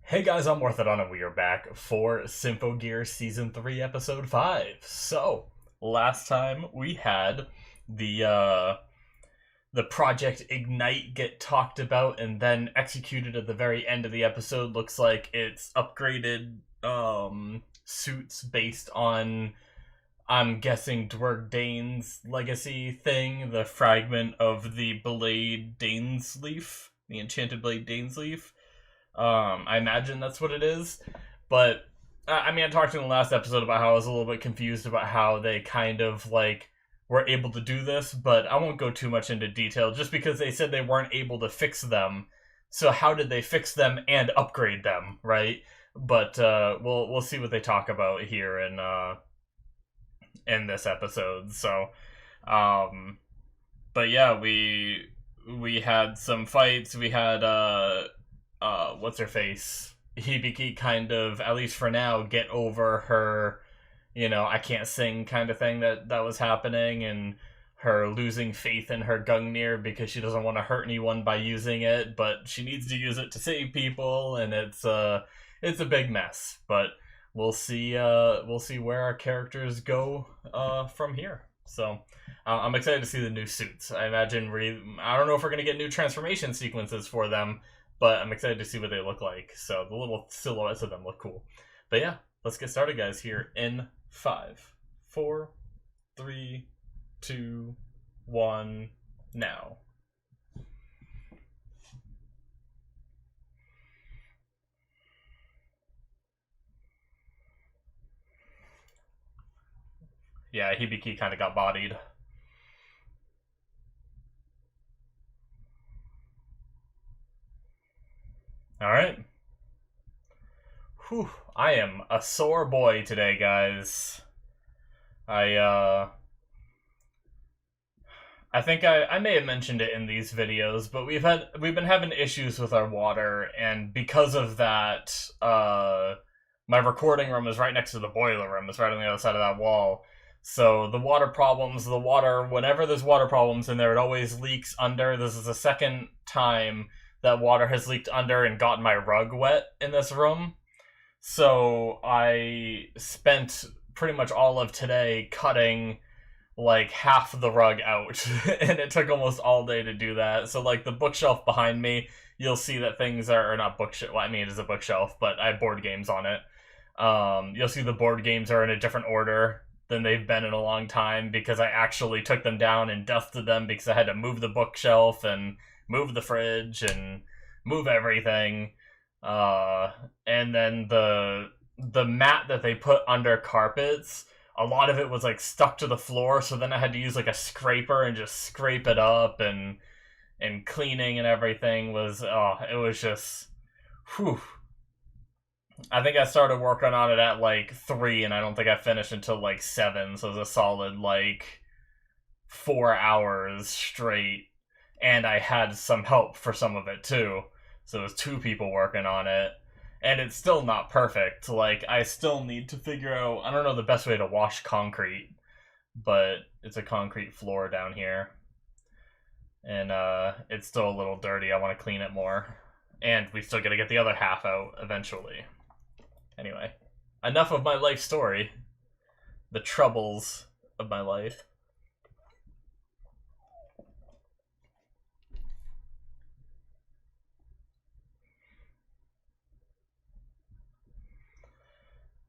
Hey guys, I'm Morthadon and we are back for Symphogear Season 3, Episode 5. So, last time we had the Project Ignite get talked about and then executed at the very end of the episode. Looks like it's upgraded suits based on, I'm guessing, Dwerg Dane's legacy thing, the fragment of the Blade Dane's Leaf, the Enchanted Blade Dane's Leaf. I imagine that's what it is. But, I mean, I talked in the last episode about how I was a little bit confused about how they kind of, were able to do this, but I won't go too much into detail, just because they said they weren't able to fix them. So how did they fix them and upgrade them, right? But, we'll see what they talk about here in this episode, so, but yeah, we had some fights, we had, what's her face? Hibiki kind of, at least for now, get over her, I can't sing kind of thing that was happening, and her losing faith in her Gungnir because she doesn't want to hurt anyone by using it, but she needs to use it to save people, and it's a big mess. But we'll see where our characters go from here. So I'm excited to see the new suits. I imagine I don't know if we're gonna get new transformation sequences for them, but I'm excited to see what they look like. So the little silhouettes of them look cool. But yeah, let's get started, guys, here in 5, 4, 3, 2, 1, now. Yeah, Hibiki kind of got bodied. Alright. Whew, I am a sore boy today, guys. I think I may have mentioned it in these videos, but we've been having issues with our water, and because of that, my recording room is right next to the boiler room. It's right on the other side of that wall. So the water problems, whenever there's water problems in there, it always leaks under. This is the second time that water has leaked under and gotten my rug wet in this room. So I spent pretty much all of today cutting like half the rug out and it took almost all day to do that. So like the bookshelf behind me, you'll see that things are, or not bookshelf, well, I mean it is a bookshelf, but I have board games on it. You'll see the board games are in a different order than they've been in a long time because I actually took them down and dusted them because I had to move the bookshelf and move the fridge and move everything. And then the mat that they put under carpets, a lot of it was like stuck to the floor, so then I had to use like a scraper and just scrape it up, and cleaning and everything was, it was just, whew. I think I started working on it at like 3, and I don't think I finished until like 7, so it was a solid like 4 hours straight, and I had some help for some of it too, so it was 2 people working on it. And it's still not perfect. Like, I still need to figure out, I don't know the best way to wash concrete, but it's a concrete floor down here. And it's still a little dirty. I want to clean it more. And we still gotta get the other half out eventually. Anyway, enough of my life story. The troubles of my life.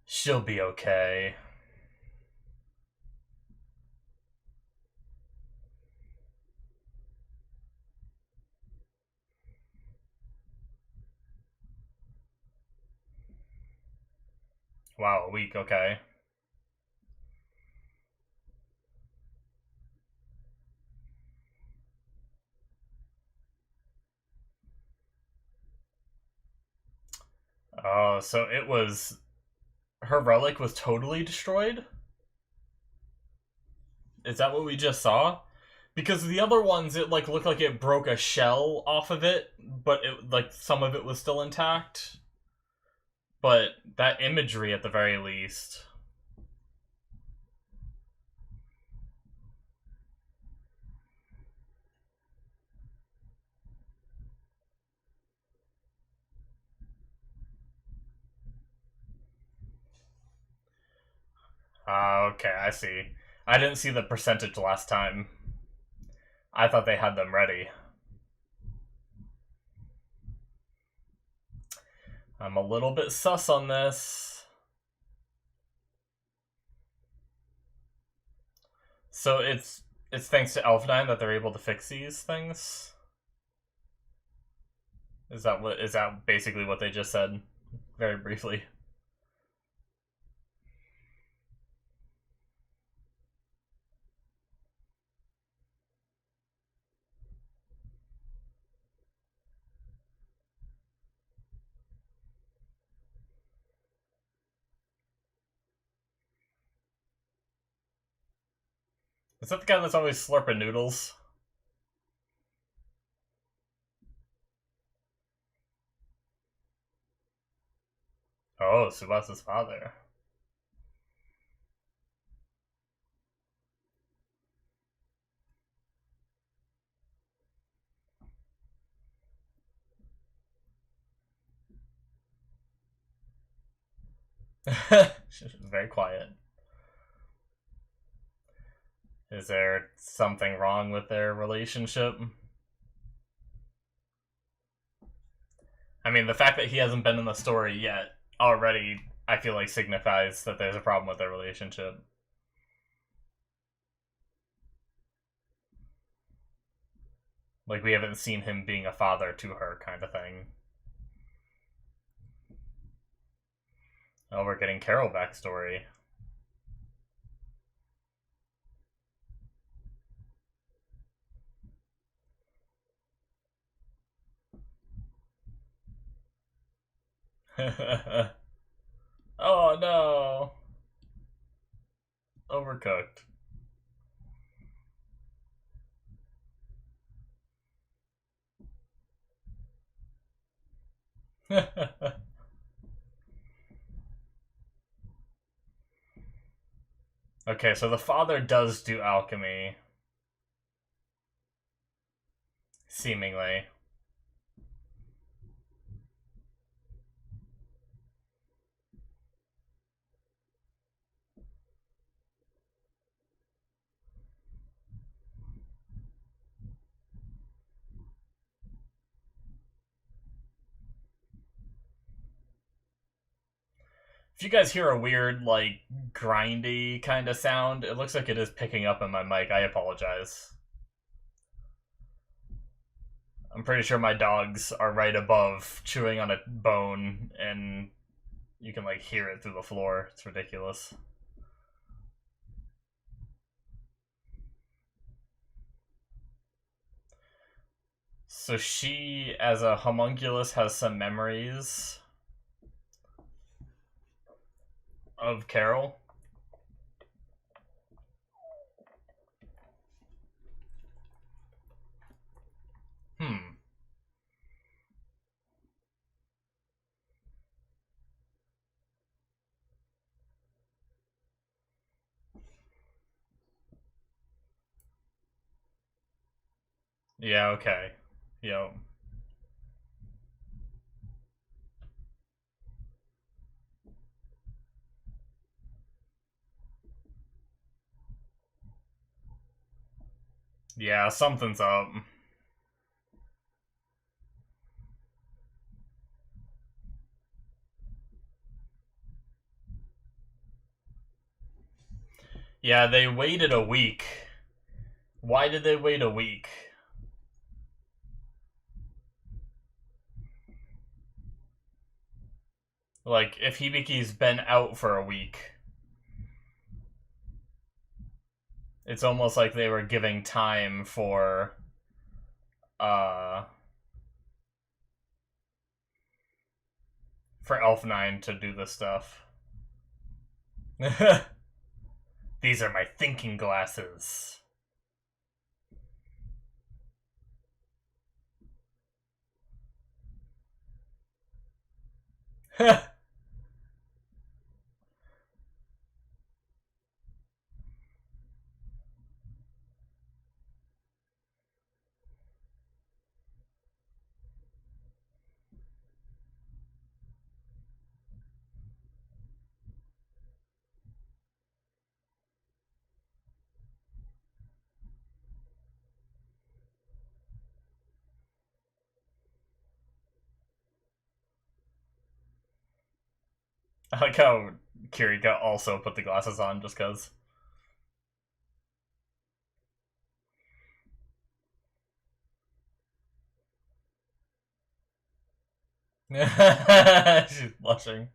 She'll be okay. Wow, a week, okay. Oh, so it was... Her relic was totally destroyed? Is that what we just saw? Because the other ones, it like looked like it broke a shell off of it, but it like some of it was still intact. But that imagery, at the very least. Okay, I see. I didn't see the percentage last time. I thought they had them ready. I'm a little bit sus on this. So it's thanks to Elf9 that they're able to fix these things? Is that basically what they just said? Very briefly. Is that the guy that's always slurping noodles? Oh, Subasa's father. She's very quiet. Is there something wrong with their relationship? I mean, the fact that he hasn't been in the story yet already, I feel like signifies that there's a problem with their relationship. Like, we haven't seen him being a father to her, kind of thing. Oh, we're getting Carol backstory. Oh no! Overcooked. Okay, so the father does do alchemy. Seemingly. If you guys hear a weird, like, grindy kind of sound, it looks like it is picking up in my mic. I apologize. I'm pretty sure my dogs are right above chewing on a bone, and you can, like, hear it through the floor. It's ridiculous. So she, as a homunculus, has some memories of Carol. Hmm. Yeah, okay. Yo. Yeah, something's up. Yeah, they waited a week. Why did they wait a week? Like, if Hibiki's been out for a week, it's almost like they were giving time uh for Elf9 to do this stuff. These are my thinking glasses. I like how Kirika also put the glasses on just cause. She's blushing.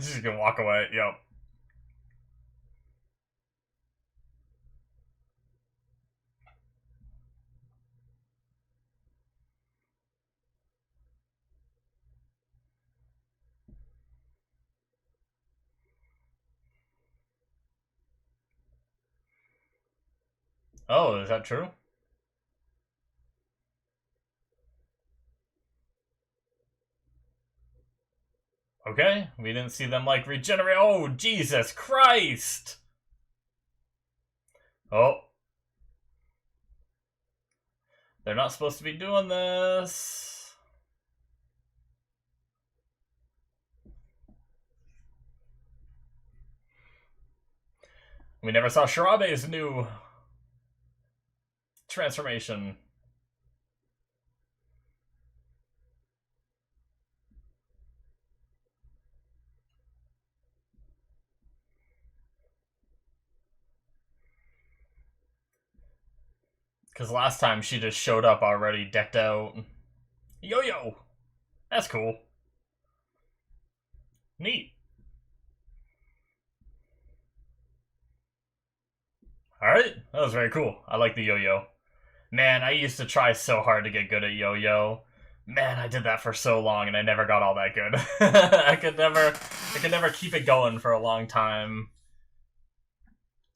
She can walk away, yep. Oh, is that true? Okay, we didn't see them, like, regenerate. Oh, Jesus Christ! Oh. They're not supposed to be doing this. We never saw Shirabe's new transformation. Because last time she just showed up already decked out. Yo-yo! That's cool. Neat. Alright, that was very cool. I like the yo-yo. Man, I used to try so hard to get good at yo-yo. Man, I did that for so long and I never got all that good. I could never keep it going for a long time.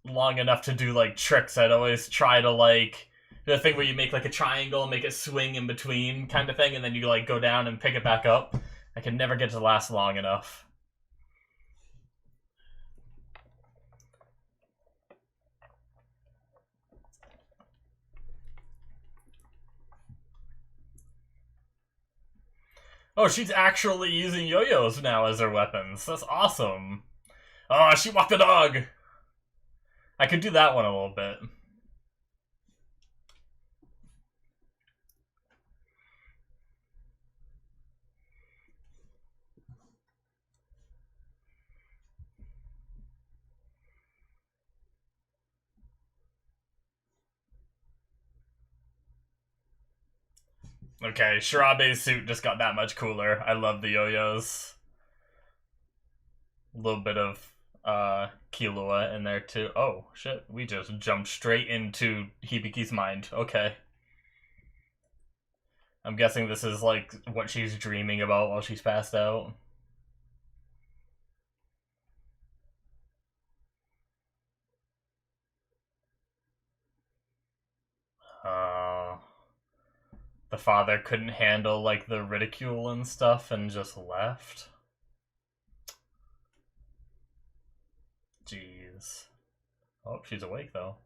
Long enough to do, like, tricks. I'd always try to, like, the thing where you make, like, a triangle and make it swing in between kind of thing, and then you, like, go down and pick it back up. I could never get to last long enough. Oh, she's actually using yo-yos now as her weapons. That's awesome. Oh, she walked the dog! I could do that one a little bit. Okay, Shirabe's suit just got that much cooler. I love the yo-yos. A little bit of Killua in there too. Oh, shit. We just jumped straight into Hibiki's mind. Okay. I'm guessing this is, like, what she's dreaming about while she's passed out. The father couldn't handle, like, the ridicule and stuff and just left? Jeez. Oh, she's awake, though.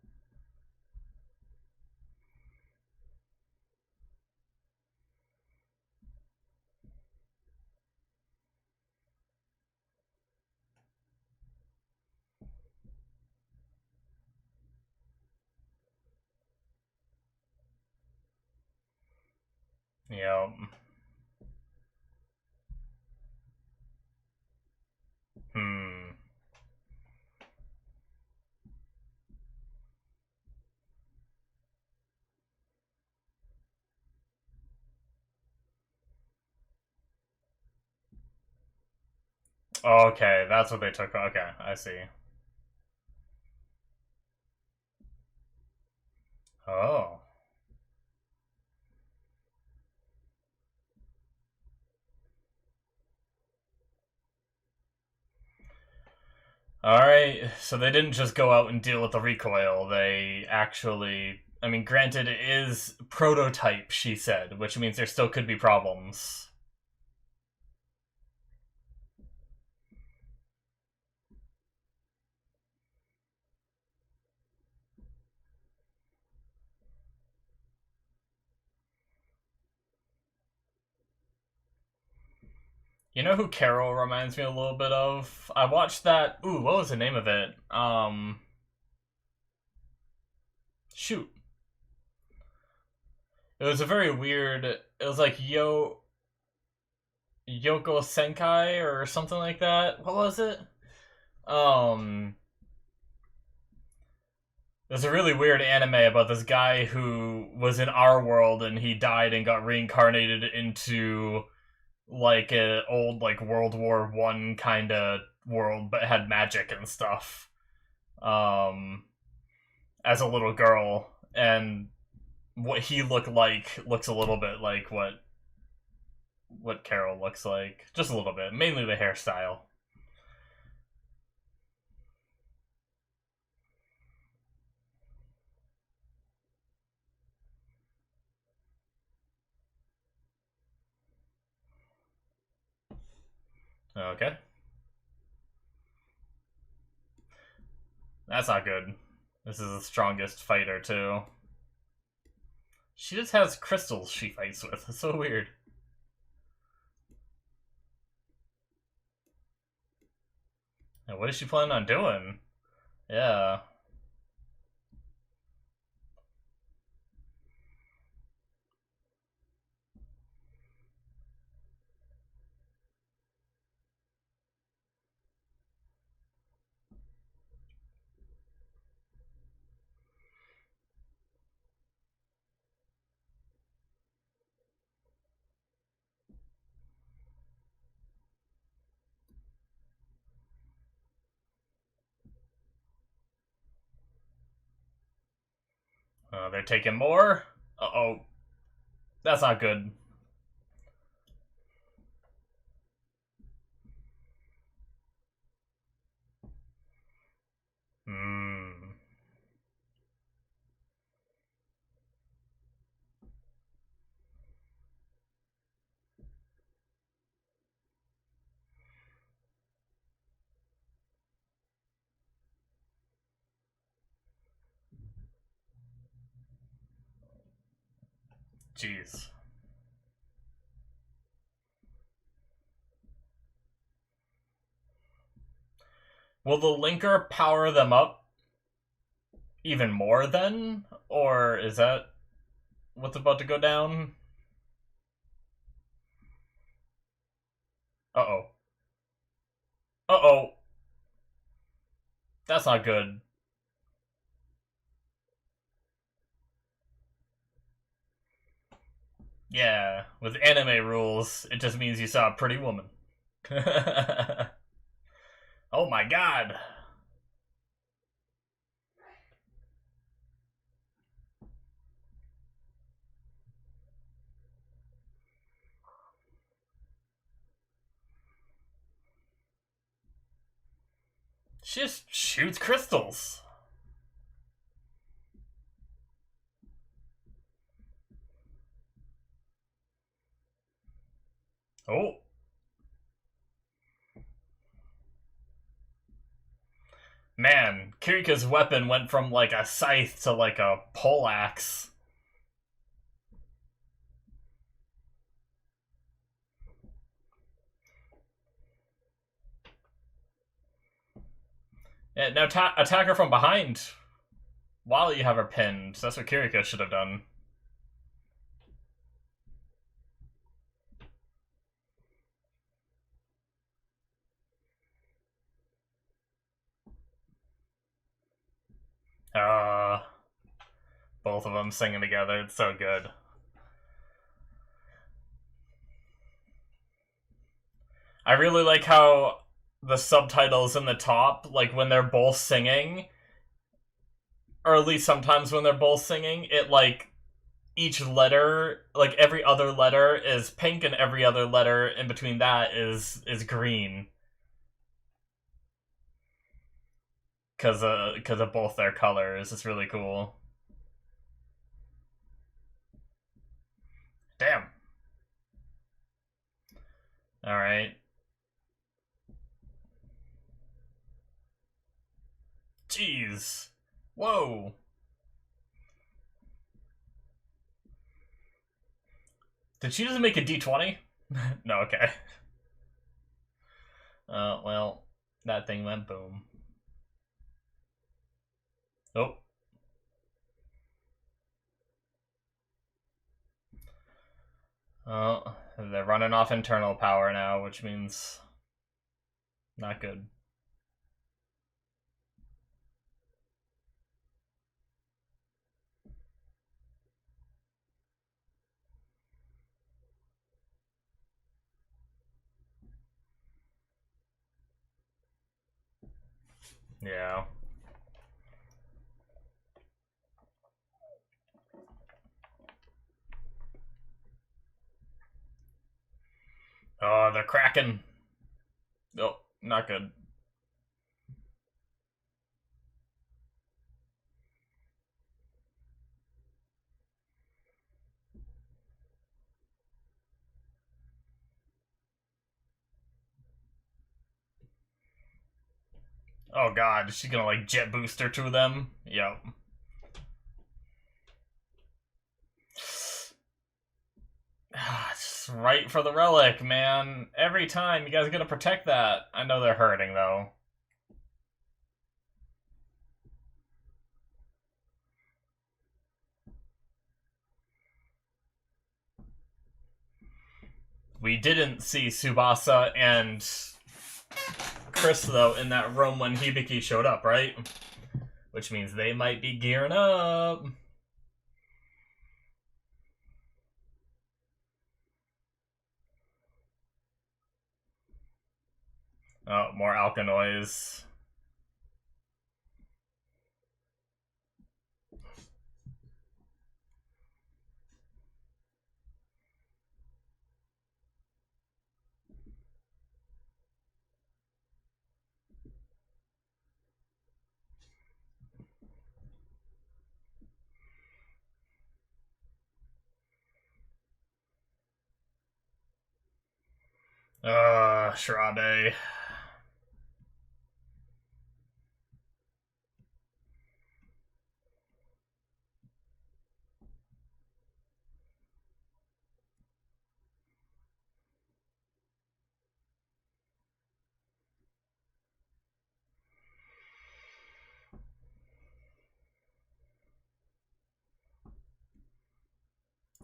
Yep. Hmm. Okay, that's what they took. Okay, I see. Oh. Alright, so they didn't just go out and deal with the recoil, they actually... I mean, granted, it is prototype, she said, which means there still could be problems. You know who Carol reminds me a little bit of? I watched that... Ooh, what was the name of it? Shoot. It was a very weird... It was like Yoko Senkai or something like that. What was it? There's a really weird anime about this guy who was in our world and he died and got reincarnated into like an old like World War I kind of world, but had magic and stuff. As a little girl, and what he looked like looks a little bit like what Carol looks like, just a little bit, mainly the hairstyle. Okay. That's not good. This is the strongest fighter, too. She just has crystals she fights with. It's so weird. Now, what is she planning on doing? Yeah. They're taking more? Uh-oh. That's not good. Hmm. Jeez. Will the linker power them up even more then? Or is that what's about to go down? Uh-oh. Uh-oh. That's not good. Yeah, with anime rules, it just means you saw a pretty woman. Oh my god. She just shoots crystals. Oh. Man, Kirika's weapon went from like a scythe to like a poleaxe. Yeah, now attack her from behind while you have her pinned. That's what Kirika should have done. Both of them singing together. It's so good. I really like how the subtitles in the top, like when they're both singing, or at least sometimes when they're both singing, it like each letter, like every other letter is pink and every other letter in between that is green. Cause of both their colors. It's really cool. Damn. Alright. Jeez. Whoa. Did she just make a D20? No, okay. Well, that thing went boom. Oh. Oh, they're running off internal power now, which means not good. Yeah. Oh, they're cracking. Oh, not good. Oh god, is she gonna like jet booster to them? Yep. Just right for the relic, man. Every time, you guys are gonna protect that. I know they're hurting though. We didn't see Tsubasa and Chris though in that room when Hibiki showed up, right? Which means they might be gearing up. Oh, more Alkanoids. Shirabe.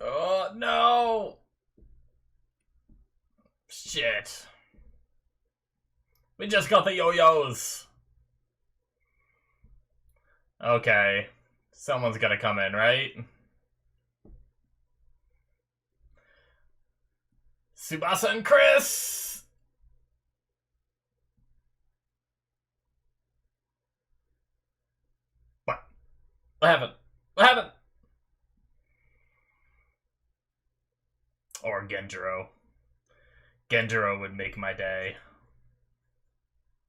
Oh, no! Shit. We just got the yo-yos! Okay. Someone's gotta come in, right? Tsubasa and Chris! What? What happened? What happened? Or Genjiro. Genjiro would make my day.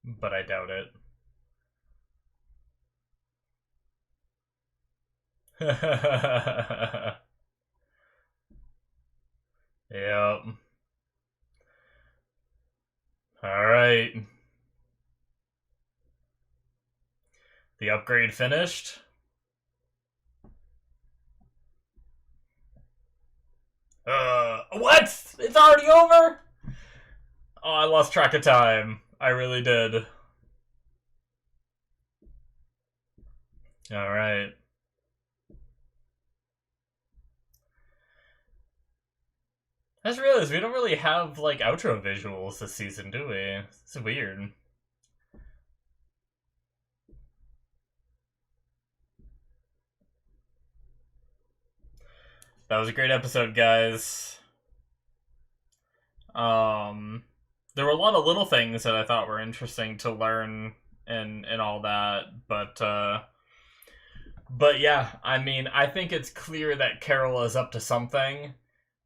But I doubt it. Yep. Alright. The upgrade finished. What? It's already over? Oh, I lost track of time. I really did. Alright. I just realized we don't really have, like, outro visuals this season, do we? It's weird. That was a great episode, guys. There were a lot of little things that I thought were interesting to learn and all that, but yeah, I mean, I think it's clear that Carol is up to something.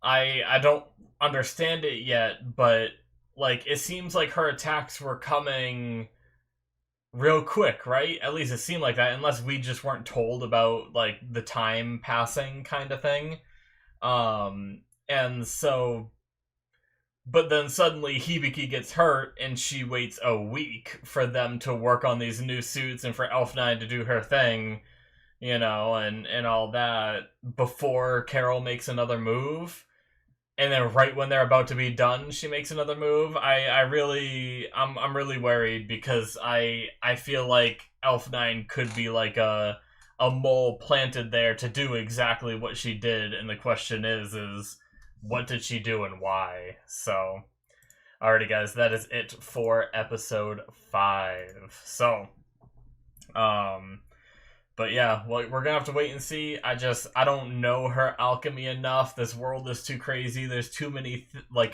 I don't understand it yet, but like it seems like her attacks were coming real quick, right? At least it seemed like that, unless we just weren't told about like the time passing kind of thing. And so, but then suddenly Hibiki gets hurt and she waits a week for them to work on these new suits and for Elf9 to do her thing, you know, and all that before Carol makes another move. And then right when they're about to be done, she makes another move. I'm really worried because I feel like Elf9 could be like a mole planted there to do exactly what she did, and the question is what did she do and why. So, alrighty, guys, that is it for episode 5. So, but yeah, well, we're gonna have to wait and see. I don't know her alchemy enough. This world is too crazy. There's too many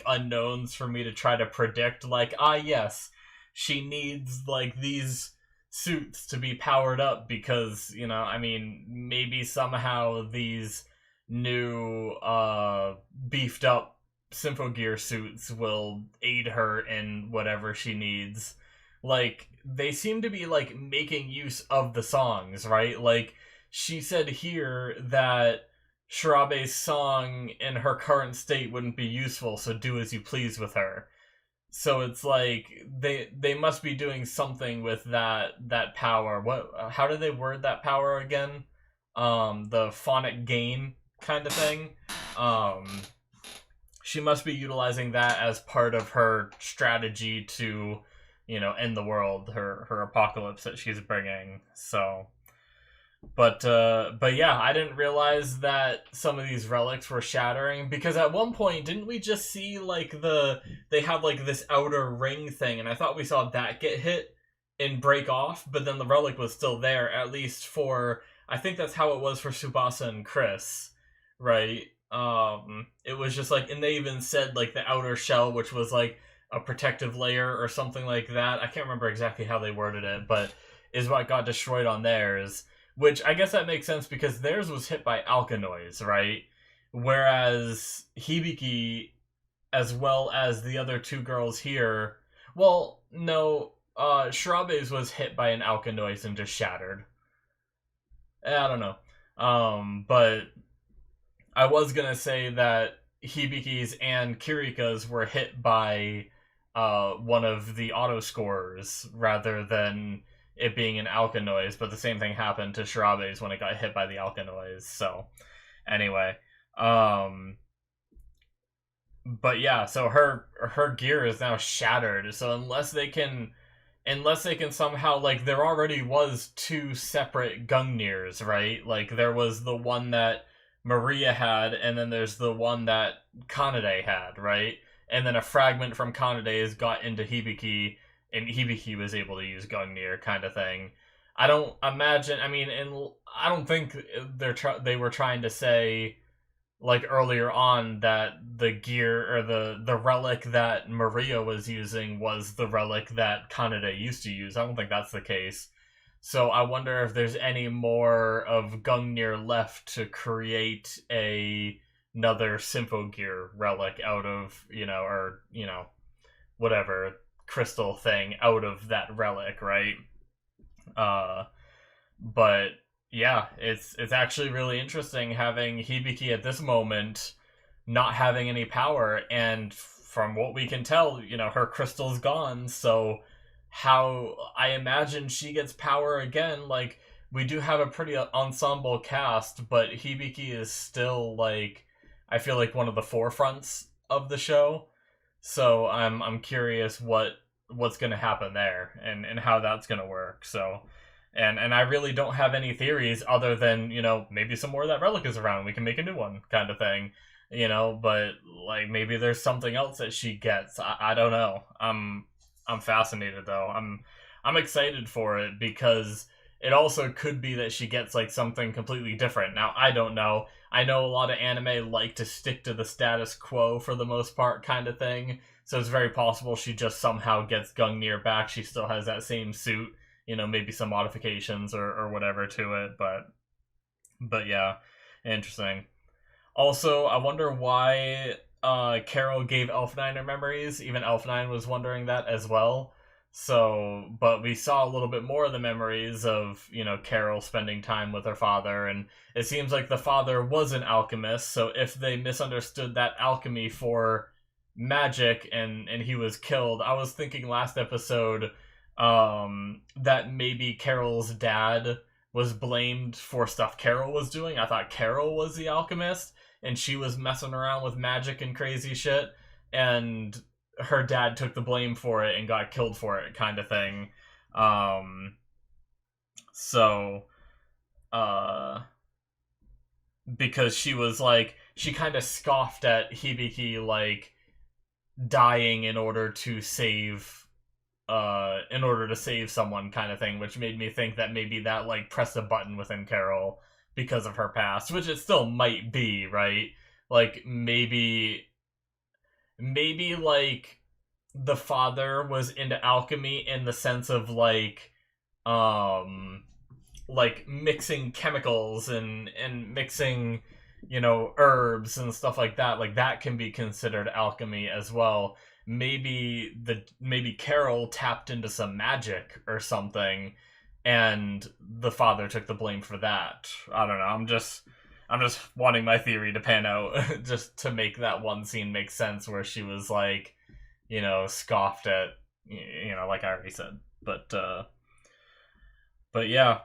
unknowns for me to try to predict. Like, yes, she needs like these suits to be powered up because I mean, maybe somehow these new beefed up Symphogear suits will aid her in whatever she needs. Like, they seem to be like making use of the songs, right? Like, she said here that Shirabe's song in her current state wouldn't be useful, so do as you please with her. So it's like they must be doing something with that power. How do they word that power again? The phonic gain kind of thing. She must be utilizing that as part of her strategy to end the world, her apocalypse that she's bringing. So, but yeah, I didn't realize that some of these relics were shattering, because at one point didn't we just see like they have like this outer ring thing, and I thought we saw that get hit and break off, but then the relic was still there, at least for, I think that's how it was for Tsubasa and Chris, right? It was just like, and they even said like the outer shell, which was like a protective layer or something like that. I can't remember exactly how they worded it, but is what got destroyed on theirs. Which I guess that makes sense because theirs was hit by alkanoids, right? Whereas Hibiki, as well as the other two girls here, well, no, Shirabe's was hit by an alkanoid and just shattered. I don't know. But I was gonna say that Hibiki's and Kirika's were hit by one of the auto scorers rather than it being an alkanoid, but the same thing happened to Shirabe's when it got hit by the alkanoids. So anyway, but yeah, so her gear is now shattered. So unless they can somehow, like, there already was 2 separate Gungnir's, right? Like, there was the one that Maria had, and then there's the one that Kanade had, right? And then a fragment from Kanade's got into Hibiki, and Hibiki was able to use Gungnir, kind of thing. I don't imagine, I mean, and I don't think they were trying to say, like, earlier on, that the gear, or the relic that Maria was using was the relic that Kanade used to use. I don't think that's the case. So I wonder if there's any more of Gungnir left to create another Symphogear relic out of, or, whatever crystal thing out of that relic, right? But yeah, it's actually really interesting having Hibiki at this moment not having any power, and from what we can tell, her crystal's gone, so how I imagine she gets power again. Like, we do have a pretty ensemble cast, but Hibiki is still, like, I feel like one of the forefronts of the show. So I'm curious what's going to happen there, and how that's going to work. So, and I really don't have any theories other than, maybe some more of that relic is around, we can make a new one, kind of thing. But like, maybe there's something else that she gets. I don't know. I'm fascinated though. I'm excited for it because it also could be that she gets like something completely different. Now, I don't know. I know a lot of anime like to stick to the status quo for the most part, kind of thing. So it's very possible she just somehow gets Gungnir back. She still has that same suit, maybe some modifications or whatever to it, but yeah, interesting. Also, I wonder why Carol gave Elfenine her memories. Even Elfenine was wondering that as well. So, but we saw a little bit more of the memories of, Carol spending time with her father, and it seems like the father was an alchemist, so if they misunderstood that alchemy for magic and he was killed, I was thinking last episode that maybe Carol's dad was blamed for stuff Carol was doing. I thought Carol was the alchemist, and she was messing around with magic and crazy shit, and her dad took the blame for it and got killed for it, kind of thing. So, because she was like, she kind of scoffed at Hibiki, like, dying in order to save someone kind of thing, which made me think that maybe that, like, pressed a button within Carol because of her past, which it still might be, right? Like, maybe like the father was into alchemy in the sense of um like mixing chemicals and mixing, you know, herbs and stuff like that. Like, that can be considered alchemy as well. Maybe Carol tapped into some magic or something, and the father took the blame for that. I don't know. I'm just wanting my theory to pan out just to make that one scene make sense where she was like, you know, scoffed at, you know, like I already said. But yeah.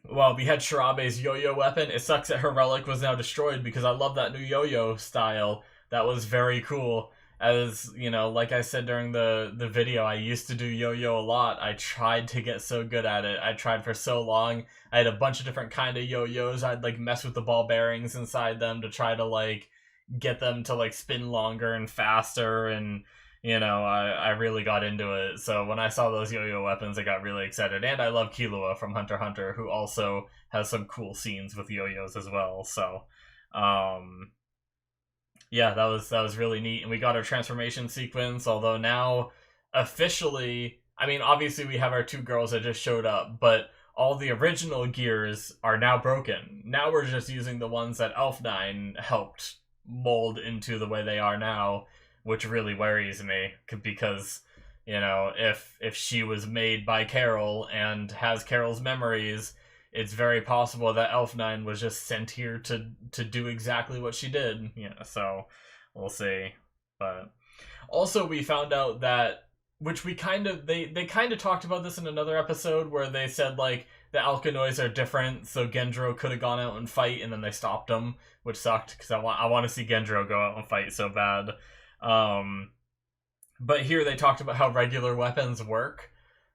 Well, we had Shirabe's yo-yo weapon. It sucks that her relic was now destroyed because I love that new yo-yo style. That was very cool. As, you know, like I said during the video, I used to do yo-yo a lot. I tried to get so good at it. I tried for so long. I had a bunch of different kind of yo-yos. I'd, like, mess with the ball bearings inside them to try to, like, get them to, like, spin longer and faster, and, you know, I really got into it. So when I saw those yo-yo weapons, I got really excited. And I love Killua from Hunter x Hunter, who also has some cool scenes with yo-yos as well. So, yeah, that was really neat. And we got our transformation sequence, although now, officially, I mean, obviously we have our two girls that just showed up, but all the original gears are now broken. Now we're just using the ones that Elf9 helped mold into the way they are now, which really worries me, because, you know, if she was made by Carol and has Carol's memories, it's very possible that Elf9 was just sent here to do exactly what she did. You know, so we'll see. But also, we found out that, which we kind of, they kind of talked about this in another episode where they said, like, the Alkanoids are different, so Gendro could have gone out and fight, and then they stopped him, which sucked, because I want to see Gendro go out and fight so bad. But here they talked about how regular weapons work.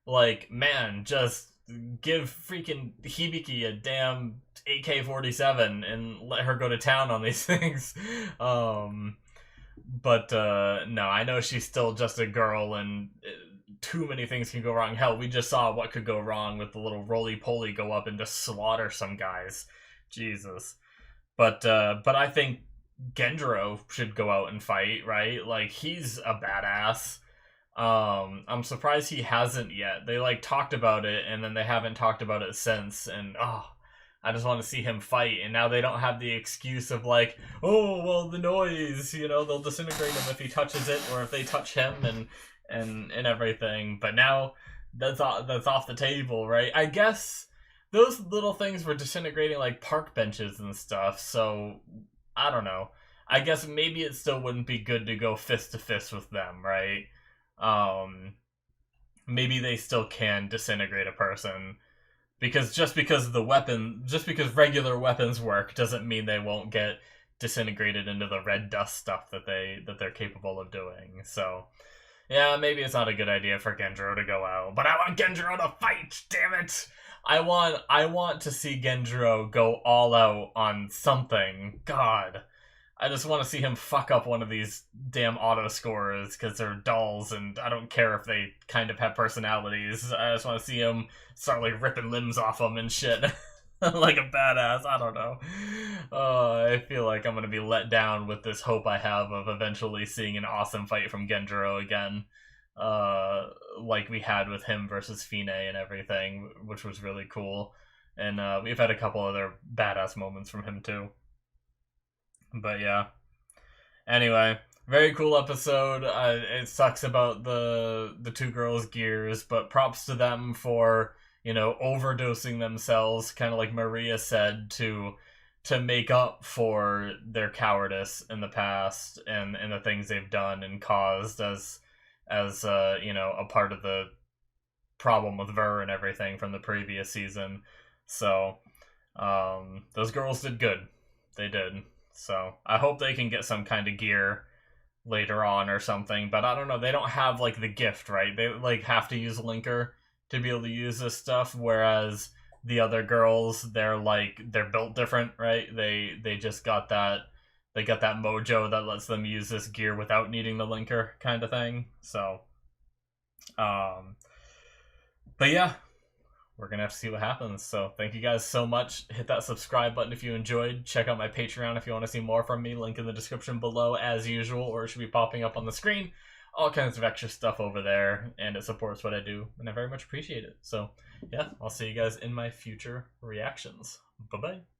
Like, man, just give freaking Hibiki a damn AK-47 and let her go to town on these things. But no, I know she's still just a girl, and too many things can go wrong. Hell, we just saw what could go wrong with the little roly-poly go up and just slaughter some guys. Jesus. But I think Gendro should go out and fight, right? Like, he's a badass. I'm surprised he hasn't yet. They, like, talked about it, and then they haven't talked about it since, and I just want to see him fight. And now they don't have the excuse of, like, oh, well, the noise, you know, they'll disintegrate him if he touches it, or if they touch him, and everything. But now that's off the table, right? I guess those little things were disintegrating, like, park benches and stuff, so I don't know. I guess maybe it still wouldn't be good to go fist to fist with them, right? Maybe they still can disintegrate a person, because just because regular weapons work doesn't mean they won't get disintegrated into the red dust stuff that they're capable of doing. So yeah, maybe it's not a good idea for Gendro to go out, but I want Gendro to fight. Damn it! I want to see Gendro go all out on something. God, I just want to see him fuck up one of these damn auto scorers because they're dolls, and I don't care if they kind of have personalities. I just want to see him start, like, ripping limbs off them and shit. Like a badass. I don't know. I feel like I'm going to be let down with this hope I have of eventually seeing an awesome fight from Gendro again. Like we had with him versus Fine and everything, which was really cool. And we've had a couple other badass moments from him too. But yeah. Anyway, very cool episode. It sucks about the two girls' gears, but props to them for, you know, overdosing themselves, kind of like Maria said, to make up for their cowardice in the past and the things they've done and caused as you know, a part of the problem with Ver and everything from the previous season. So those girls did good. They did. So I hope they can get some kind of gear later on or something, but I don't know. They don't have, like, the gift, right? They, like, have to use Linker to be able to use this stuff, whereas the other girls, they're built different, right? They just got that they got that mojo that lets them use this gear without needing the linker kind of thing. So, but yeah, we're gonna have to see what happens. So thank you guys so much. Hit that subscribe button if you enjoyed. Check out my Patreon if you want to see more from me. Link in the description below as usual, or it should be popping up on the screen. All kinds of extra stuff over there, and it supports what I do, and I very much appreciate it. So yeah, I'll see you guys in my future reactions. Bye bye.